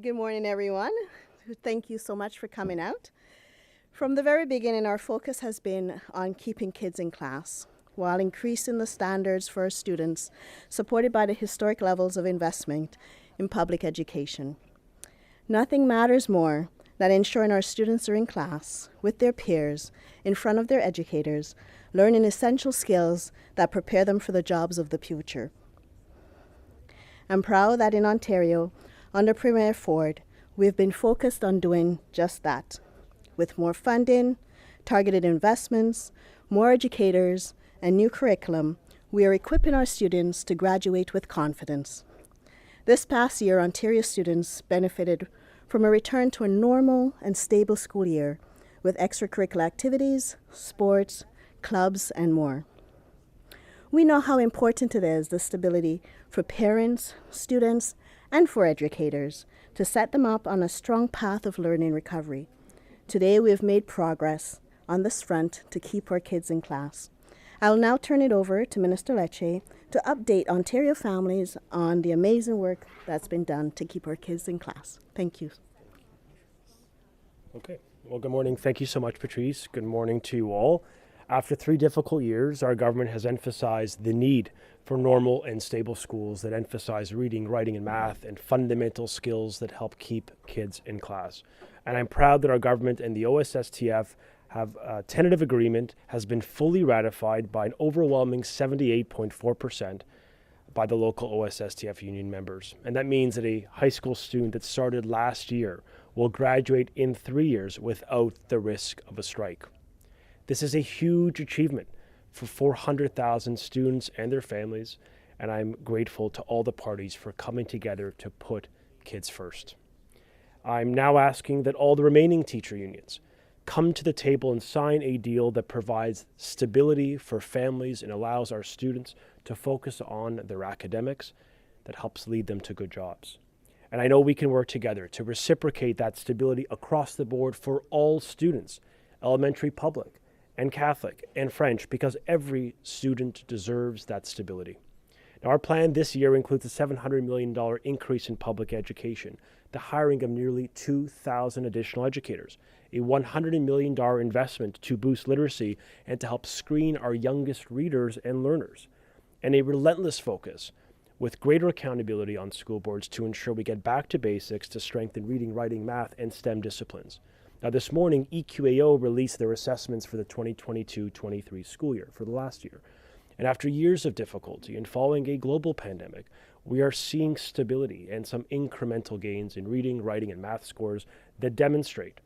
Good morning, everyone. Thank you so much for coming out. From the very beginning, our focus has been on keeping kids in class while increasing the standards for our students, supported by the historic levels of investment in public education. Nothing matters more than ensuring our students are in class with their peers, in front of their educators, learning essential skills that prepare them for the jobs of the future. I'm proud that in Ontario, under Premier Ford, we've been focused on doing just that. With more funding, targeted investments, more educators, and new curriculum, we are equipping our students to graduate with confidence. This past year, Ontario students benefited from a return to a normal and stable school year with extracurricular activities, sports, clubs, and more. We know how important it is, the stability for parents, students, and for educators to set them up on a strong path of learning recovery. Today, we have made progress on this front to keep our kids in class. I will now turn it over to Minister Lecce to update Ontario families on the amazing work that's been done to keep our kids in class. Thank you. Okay. Well, good morning. Thank you so much, Patrice. Good morning to you all. After 3 difficult years, our government has emphasized the need for normal and stable schools that emphasize reading, writing, and math and fundamental skills that help keep kids in class. And I'm proud that our government and the OSSTF have a tentative agreement has been fully ratified by an overwhelming 78.4% by the local OSSTF union members. And that means that a high school student that started last year will graduate in 3 years without the risk of a strike. This is a huge achievement for 400,000 students and their families, and I'm grateful to all the parties for coming together to put kids first. I'm now asking that all the remaining teacher unions come to the table and sign a deal that provides stability for families and allows our students to focus on their academics, that helps lead them to good jobs. And I know we can work together to reciprocate that stability across the board for all students, elementary, public, and Catholic, and French, because every student deserves that stability. Now, our plan this year includes a $700 million increase in public education, the hiring of nearly 2,000 additional educators, a $100 million investment to boost literacy and to help screen our youngest readers and learners, and a relentless focus with greater accountability on school boards to ensure we get back to basics to strengthen reading, writing, math, and STEM disciplines. Now, this morning, EQAO released their assessments for the 2022-23 school year, for the last year. And after years of difficulty and following a global pandemic, we are seeing stability and some incremental gains in reading, writing, and math scores that demonstrate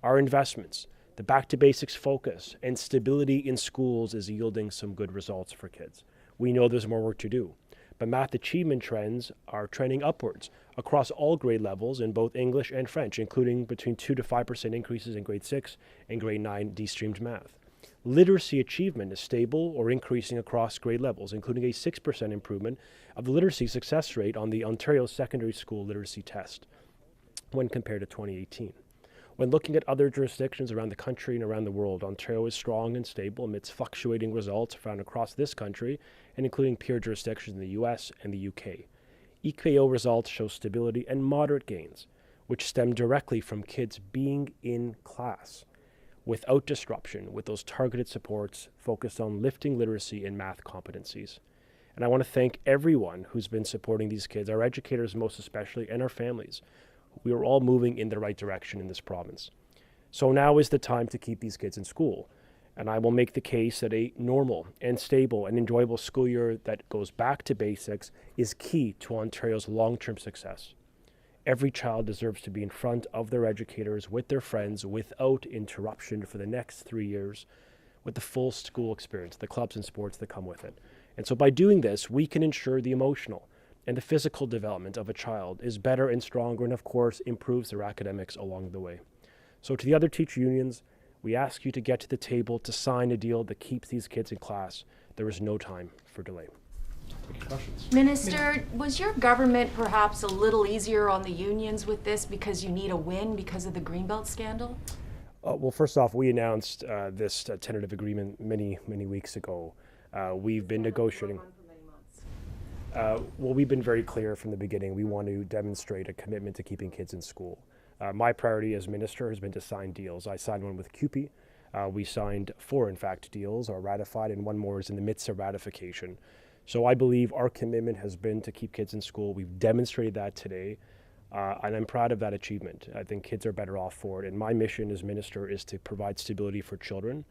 our investments, the back to basics focus, and stability in schools is yielding some good results for kids. We know there's more work to do, but math achievement trends are trending upwards across all grade levels in both English and French, including between 2 to 5% increases in grade 6 and grade 9 de-streamed math. Literacy achievement is stable or increasing across grade levels, including a 6% improvement of the literacy success rate on the Ontario Secondary School Literacy Test when compared to 2018. When looking at other jurisdictions around the country and around the world, Ontario is strong and stable amidst fluctuating results found across this country and including peer jurisdictions in the US and the UK. EQAO results show stability and moderate gains, which stem directly from kids being in class without disruption with those targeted supports focused on lifting literacy and math competencies. And I want to thank everyone who's been supporting these kids, our educators most especially, and our families. We are all moving in the right direction in this province. So now is the time to keep these kids in school. And I will make the case that a normal and stable and enjoyable school year that goes back to basics is key to Ontario's long-term success. Every child deserves to be in front of their educators with their friends without interruption for the next 3 years with the full school experience, the clubs and sports that come with it. And so by doing this, we can ensure the emotional and the physical development of a child is better and stronger and, of course, improves their academics along the way. So to the other teacher unions, we ask you to get to the table to sign a deal that keeps these kids in class. There is no time for delay. Any questions? Minister, was your government perhaps a little easier on the unions with this because you need a win because of the Greenbelt scandal? Well, first off, we announced this tentative agreement many weeks ago. We've been negotiating. Well, we've been very clear from the beginning. We want to demonstrate a commitment to keeping kids in school. My priority as minister has been to sign deals. I signed one with CUPE. We signed 4, in fact, deals are ratified, and one more is in the midst of ratification. So I believe our commitment has been to keep kids in school. We've demonstrated that today, and I'm proud of that achievement. I think kids are better off for it, and my mission as minister is to provide stability for children,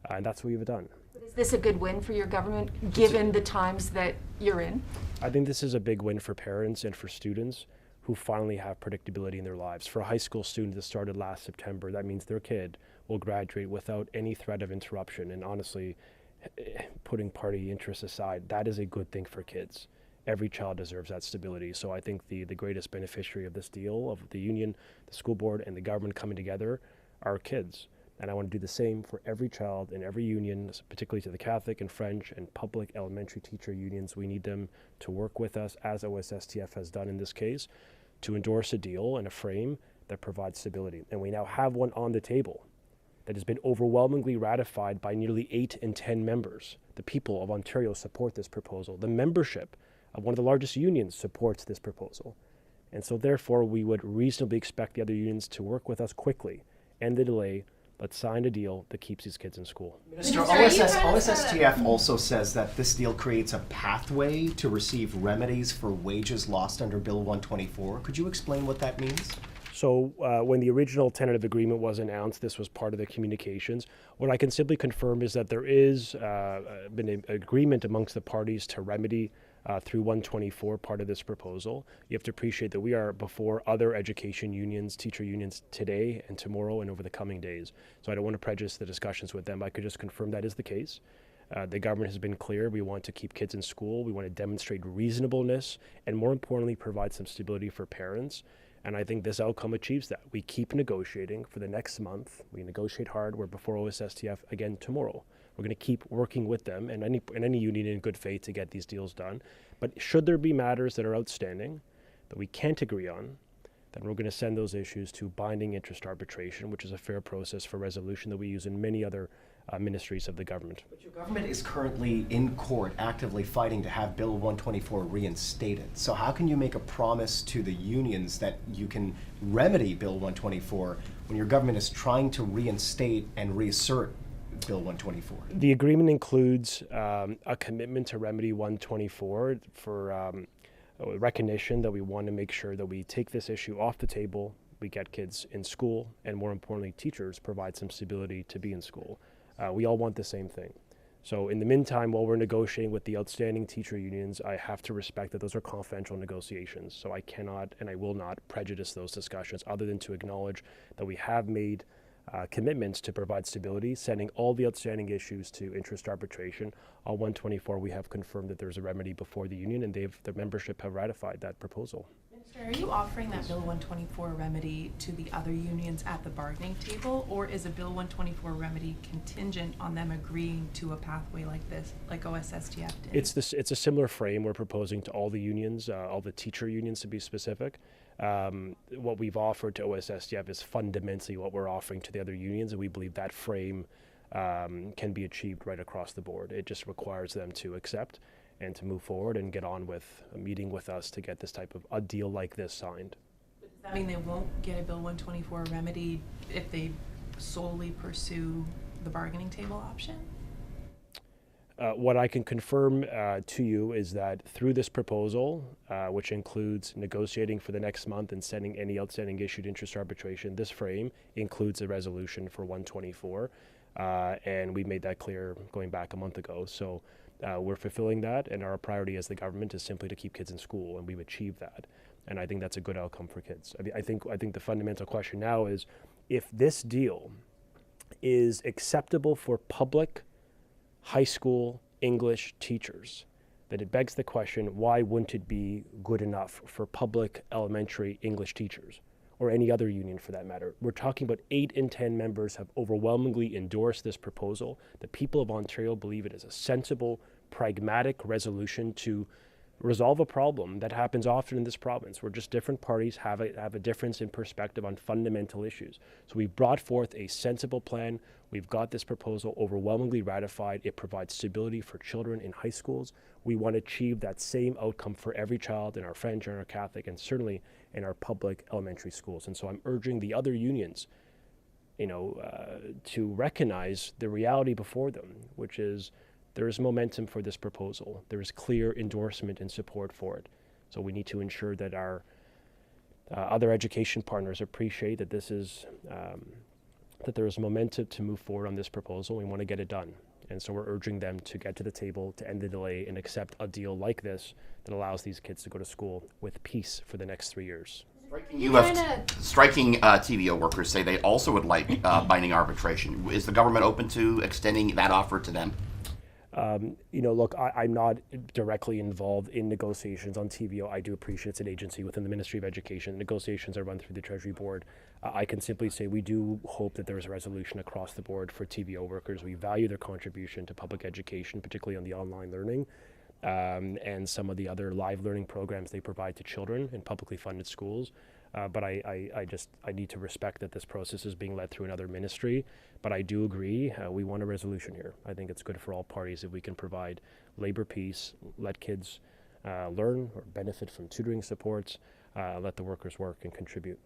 and that's what we've done. Is this a good win for your government, given the times that you're in? I think this is a big win for parents and for students who finally have predictability in their lives. For a high school student that started last September, that means their kid will graduate without any threat of interruption. And honestly, putting party interests aside, that is a good thing for kids. Every child deserves that stability. So I think the greatest beneficiary of this deal, of the union, the school board, and the government coming together, are kids. And I want to do the same for every child in every union, particularly to the Catholic and French and public elementary teacher unions. We need them to work with us, as OSSTF has done in this case, to endorse a deal and a frame that provides stability. And we now have one on the table that has been overwhelmingly ratified by nearly 8 in 10 members. The people of Ontario support this proposal. The membership of one of the largest unions supports this proposal. And so therefore, we would reasonably expect the other unions to work with us quickly, end the delay. Let's sign a deal that keeps these kids in school. Minister, OSSTF also says that this deal creates a pathway to receive remedies for wages lost under Bill 124. Could you explain what that means? So when the original tentative agreement was announced, this was part of the communications. What I can simply confirm is that there is been an agreement amongst the parties to remedy through 124 part of this proposal. You have to appreciate that we are before other education unions, teacher unions today and tomorrow and over the coming days. So I don't want to prejudice the discussions with them. I could just confirm that is the case. The government has been clear. We want to keep kids in school. We want to demonstrate reasonableness and, more importantly, provide some stability for parents. And I think this outcome achieves that. We keep negotiating for the next month. We negotiate hard. We're before OSSTF again tomorrow. We're going to keep working with them and any union in good faith to get these deals done. But should there be matters that are outstanding that we can't agree on, then we're going to send those issues to binding interest arbitration, which is a fair process for resolution that we use in many other ministries of the government. But your government is currently in court actively fighting to have Bill 124 reinstated. So how can you make a promise to the unions that you can remedy Bill 124 when your government is trying to reinstate and reassert Bill 124? The agreement includes a commitment to remedy 124 for recognition that we want to make sure that we take this issue off the table, we get kids in school, and more importantly, teachers provide some stability to be in school. We all want the same thing. So in the meantime, while we're negotiating with the outstanding teacher unions, I have to respect that those are confidential negotiations. So I cannot and I will not prejudice those discussions other than to acknowledge that we have made commitments to provide stability, sending all the outstanding issues to interest arbitration. On 124, we have confirmed that there's a remedy before the union, and their membership have ratified that proposal. Minister, are you offering that Bill 124 remedy to the other unions at the bargaining table, or is a Bill 124 remedy contingent on them agreeing to a pathway like this, like OSSTF did? It's a similar frame we're proposing to all the unions, all the teacher unions to be specific. What we've offered to OSSTF is fundamentally what we're offering to the other unions, and we believe that frame can be achieved right across the board. It just requires them to accept and to move forward and get on with a meeting with us to get this type of a deal like this signed. Does that mean they won't get a Bill 124 remedy if they solely pursue the bargaining table option? What I can confirm to you is that through this proposal, which includes negotiating for the next month and sending any outstanding issued interest arbitration, this frame includes a resolution for 124, and we made that clear going back a month ago. So we're fulfilling that, and our priority as the government is simply to keep kids in school, and we've achieved that. And I think that's a good outcome for kids. I think the fundamental question now is, if this deal is acceptable for public high school English teachers, that it begs the question, why wouldn't it be good enough for public elementary English teachers, or any other union for that matter? We're talking about 8 in 10 members have overwhelmingly endorsed this proposal. The people of Ontario believe it is a sensible, pragmatic resolution to resolve a problem that happens often in this province, where just different parties have a difference in perspective on fundamental issues. So we brought forth a sensible plan. We've got this proposal overwhelmingly ratified. It provides stability for children in high schools. We want to achieve that same outcome for every child in our French and our Catholic, and certainly in our public elementary schools. And so I'm urging the other unions, to recognize the reality before them, which is there is momentum for this proposal. There is clear endorsement and support for it. So we need to ensure that our other education partners appreciate that this is that there is momentum to move forward on this proposal. We want to get it done. And so we're urging them to get to the table, to end the delay, and accept a deal like this that allows these kids to go to school with peace for the next 3 years. Striking TVO workers say they also would like binding arbitration. Is the government open to extending that offer to them? Look, I'm not directly involved in negotiations on TVO. I do appreciate it's an agency within the Ministry of Education. Negotiations are run through the Treasury Board. I can simply say we do hope that there is a resolution across the board for TVO workers. We value their contribution to public education, particularly on the online learning, and some of the other live learning programs they provide to children in publicly funded schools. But I need to respect that this process is being led through another ministry. But I do agree, we want a resolution here. I think it's good for all parties if we can provide labor peace, let kids learn or benefit from tutoring supports, let the workers work and contribute.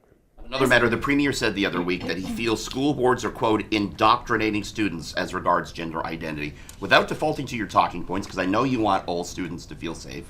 Another matter, the Premier said the other week that he feels school boards are, quote, indoctrinating students as regards gender identity. Without defaulting to your talking points, because I know you want all students to feel safe,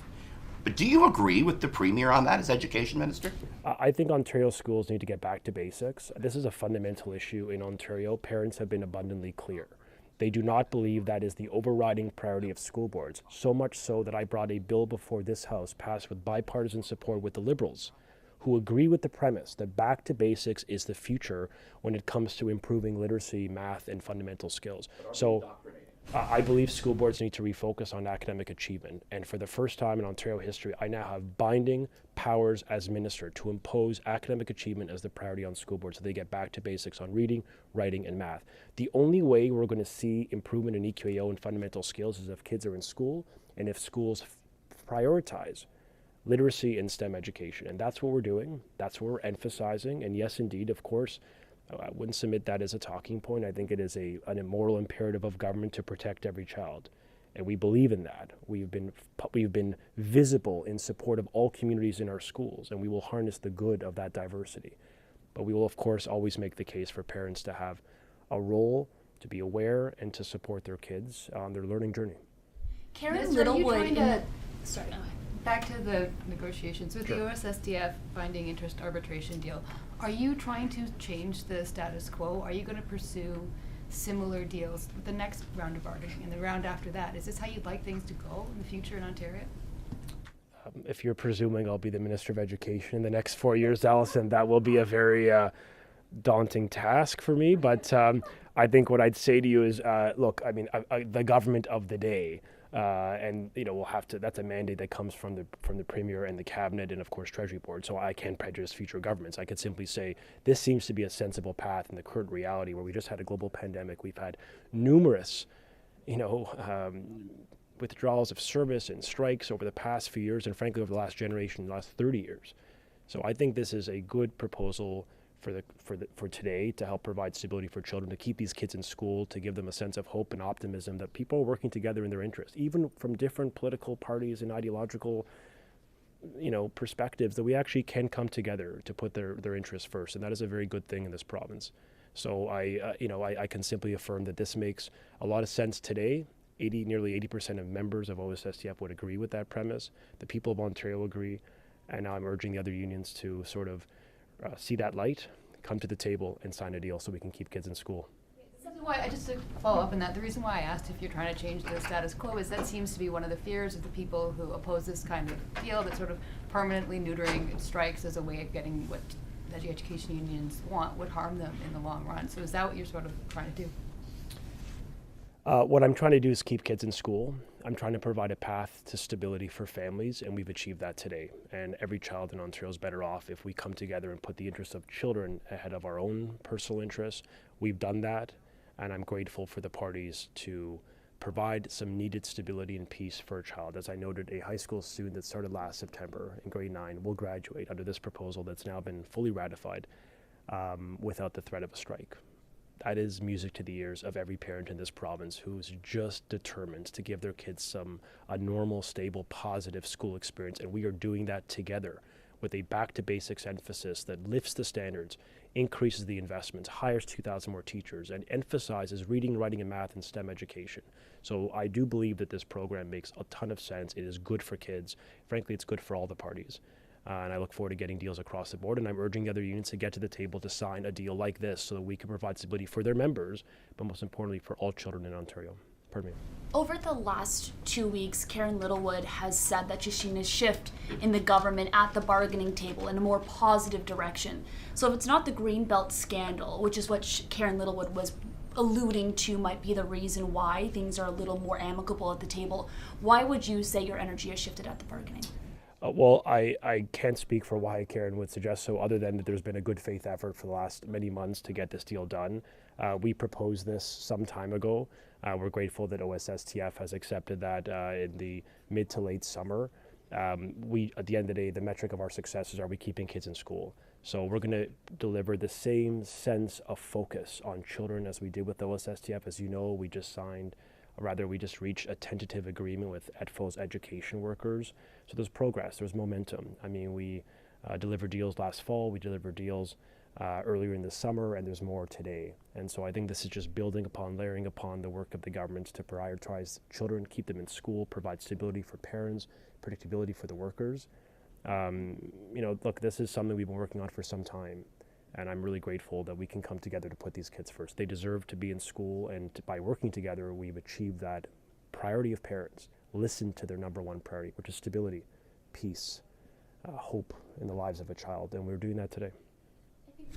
but do you agree with the Premier on that as Education Minister? I think Ontario schools need to get back to basics. This is a fundamental issue in Ontario. Parents have been abundantly clear. They do not believe that is the overriding priority of school boards, so much so that I brought a bill before this House passed with bipartisan support with the Liberals, who agree with the premise that back to basics is the future when it comes to improving literacy, math, and fundamental skills. So I believe school boards need to refocus on academic achievement. And for the first time in Ontario history, I now have binding powers as minister to impose academic achievement as the priority on school boards so they get back to basics on reading, writing, and math. The only way we're going to see improvement in EQAO and fundamental skills is if kids are in school and if schools prioritize literacy and STEM education. And that's what we're doing. That's what we're emphasizing. And yes, indeed, of course, I wouldn't submit that as a talking point. I think it is an immoral imperative of government to protect every child. And we believe in that. We've been visible in support of all communities in our schools, and we will harness the good of that diversity. But we will, of course, always make the case for parents to have a role, to be aware, and to support their kids on their learning journey. Karen Littlewood, Back to the negotiations with the OSSDF binding interest arbitration deal. Are you trying to change the status quo? Are you going to pursue similar deals with the next round of bargaining and the round after that? Is this how you'd like things to go in the future in Ontario? If you're presuming I'll be the Minister of Education in the next 4 years, Allison, that will be a very daunting task for me. But I think what I'd say to you is, look, I mean, the government of the day, and we'll have to. That's a mandate that comes from the Premier and the Cabinet and of course Treasury Board. So I can't prejudice future governments. I could simply say this seems to be a sensible path in the current reality where we just had a global pandemic. We've had numerous, withdrawals of service and strikes over the past few years, and frankly over the last generation, the last 30 years. So I think this is a good proposal for today to help provide stability for children, to keep these kids in school, to give them a sense of hope and optimism that people are working together in their interest, even from different political parties and ideological, perspectives, that we actually can come together to put their interests first, and that is a very good thing in this province. So I can simply affirm that this makes a lot of sense today. Nearly 80% of members of OSSTF would agree with that premise. The people of Ontario agree, and now I'm urging the other unions to sort of see that light, come to the table, and sign a deal so we can keep kids in school. Just to follow up on that, the reason why I asked if you're trying to change the status quo is that seems to be one of the fears of the people who oppose this kind of deal, that sort of permanently neutering strikes as a way of getting what the education unions want would harm them in the long run. So is that what you're sort of trying to do? What I'm trying to do is keep kids in school. I'm trying to provide a path to stability for families, and we've achieved that today. And every child in Ontario is better off if we come together and put the interests of children ahead of our own personal interests. We've done that, and I'm grateful for the parties to provide some needed stability and peace for a child. As I noted, a high school student that started last September in grade 9 will graduate under this proposal that's now been fully ratified without the threat of a strike. That is music to the ears of every parent in this province who's just determined to give their kids a normal, stable, positive school experience. And we are doing that together with a back to basics emphasis that lifts the standards, increases the investments, hires 2,000 more teachers, and emphasizes reading, writing, and math and STEM education. So I do believe that this program makes a ton of sense. It is good for kids. Frankly, it's good for all the parties. And I look forward to getting deals across the board, and I'm urging the other unions to get to the table to sign a deal like this so that we can provide stability for their members, but most importantly for all children in Ontario. Pardon me. Over the last 2 weeks, Karen Littlewood has said that she's seen a shift in the government at the bargaining table in a more positive direction. So if it's not the Greenbelt scandal, which is what Karen Littlewood was alluding to might be the reason why things are a little more amicable at the table, why would you say your energy has shifted at the bargaining? Well, I can't speak for why Karen would suggest so, other than that there's been a good faith effort for the last many months to get this deal done. We proposed this some time ago. We're grateful that OSSTF has accepted that in the mid to late summer. At the end of the day, the metric of our success is, are we keeping kids in school? So we're going to deliver the same sense of focus on children as we did with OSSTF. As you know, we just reached a tentative agreement with ETFO's education workers. So there's progress, there's momentum. I mean, we delivered deals last fall, we delivered deals earlier in the summer, and there's more today. And so I think this is just building upon, layering upon the work of the government to prioritize children, keep them in school, provide stability for parents, predictability for the workers. Look, this is something we've been working on for some time. And I'm really grateful that we can come together to put these kids first. They deserve to be in school, and by working together, we've achieved that priority of parents. Listen to their number one priority, which is stability, peace, hope in the lives of a child, and we're doing that today.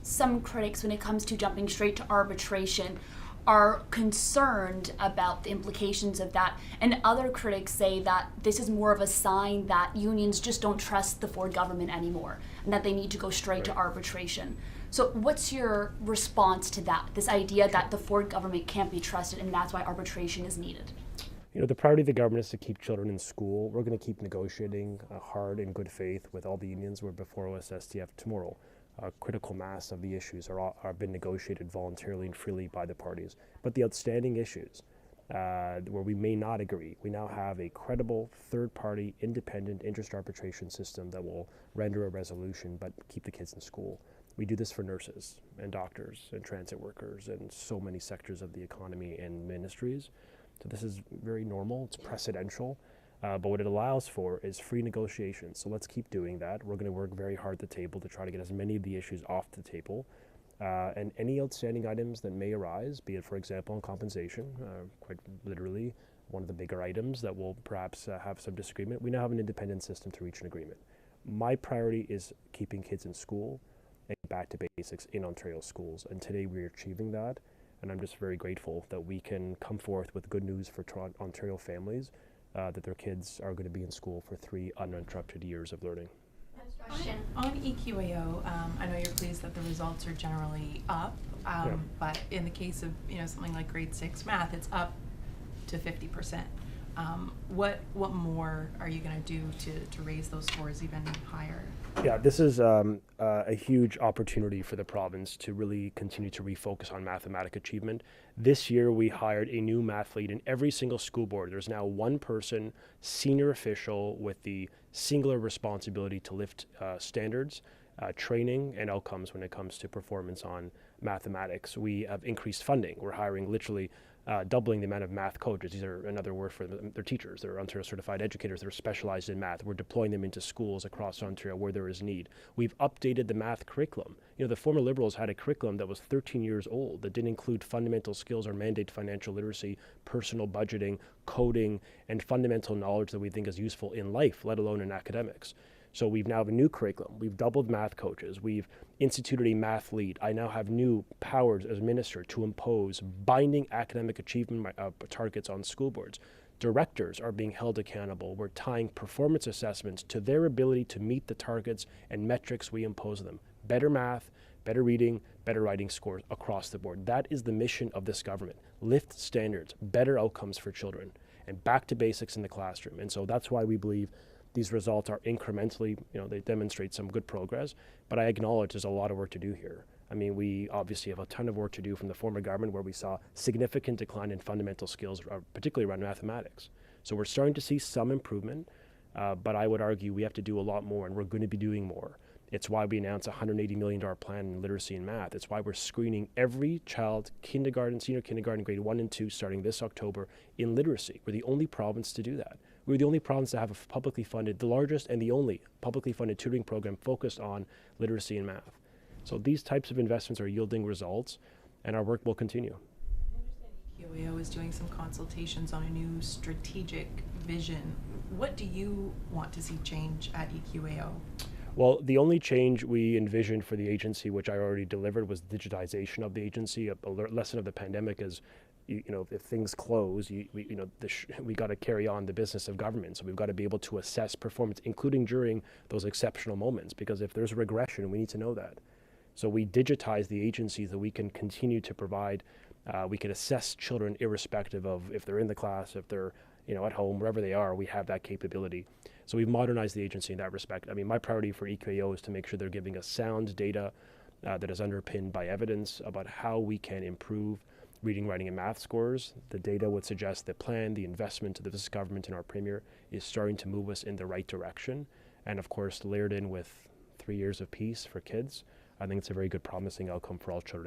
Some critics, when it comes to jumping straight to arbitration, are concerned about the implications of that, and other critics say that this is more of a sign that unions just don't trust the Ford government anymore, and that they need to go straight to arbitration. So what's your response to that, this idea that the Ford government can't be trusted and that's why arbitration is needed? The priority of the government is to keep children in school. We're going to keep negotiating hard in good faith with all the unions. We're before OSSTF tomorrow. A critical mass of the issues are been negotiated voluntarily and freely by the parties. But the outstanding issues where we may not agree, we now have a credible third-party independent interest arbitration system that will render a resolution but keep the kids in school. We do this for nurses and doctors and transit workers and so many sectors of the economy and ministries. So this is very normal, it's precedential. But what it allows for is free negotiation. So let's keep doing that. We're going to work very hard at the table to try to get as many of the issues off the table. And any outstanding items that may arise, be it, for example, in compensation, quite literally one of the bigger items that will perhaps have some disagreement, we now have an independent system to reach an agreement. My priority is keeping kids in school and back to basics in Ontario schools. And today we're achieving that. And I'm just very grateful that we can come forth with good news for Ontario families. That their kids are going to be in school for 3 uninterrupted years of learning. On EQAO, I know you're pleased that the results are generally up, but in the case of something like grade 6 math, it's up to 50%. What more are you going to do to raise those scores even higher? Yeah, this is a huge opportunity for the province to really continue to refocus on mathematic achievement. This year, we hired a new math lead in every single school board. There's now one person, senior official, with the singular responsibility to lift standards, training, and outcomes when it comes to performance on mathematics. We have increased funding. We're hiring literally doubling the amount of math coaches. These are another word for them. They're teachers. They're Ontario certified educators that are specialized in math. We're deploying them into schools across Ontario where there is need. We've updated the math curriculum. The former Liberals had a curriculum that was 13 years old that didn't include fundamental skills or mandate financial literacy, personal budgeting, coding, and fundamental knowledge that we think is useful in life, let alone in academics. So we've now have a new curriculum. We've doubled math coaches. We've instituted a math lead. I now have new powers as minister to impose binding academic achievement targets on school boards. Directors are being held accountable. We're tying performance assessments to their ability to meet the targets and metrics we impose on them. better math, better reading, better writing scores across the board. That is the mission of this government. Lift standards, better outcomes for children, and back to basics in the classroom. And so that's why we believe these results are incrementally, they demonstrate some good progress, but I acknowledge there's a lot of work to do here. I mean, we obviously have a ton of work to do from the former government where we saw significant decline in fundamental skills, particularly around mathematics. So we're starting to see some improvement, but I would argue we have to do a lot more, and we're going to be doing more. It's why we announced a $180 million plan in literacy and math. It's why we're screening every child, kindergarten, senior kindergarten, grade 1 and 2, starting this October in literacy. We're the only province to do that. We're the only province to have a publicly funded, the largest and the only publicly funded tutoring program focused on literacy and math. So these types of investments are yielding results, and our work will continue. I understand EQAO is doing some consultations on a new strategic vision. What do you want to see change at EQAO? Well, the only change we envisioned for the agency, which I already delivered, was digitization of the agency. A lesson of the pandemic is, if things close, we got to carry on the business of government. So we've got to be able to assess performance, including during those exceptional moments, because if there's regression, we need to know that. So we digitize the agency so we can continue to provide, we can assess children irrespective of if they're in the class, if they're at home, wherever they are, we have that capability. So we've modernized the agency in that respect. I mean, my priority for EQAO is to make sure they're giving us sound data that is underpinned by evidence about how we can improve reading, writing, and math scores. The data would suggest the plan, the investment of this government and our premier is starting to move us in the right direction. And of course, layered in with 3 years of peace for kids, I think it's a very good promising outcome for all children.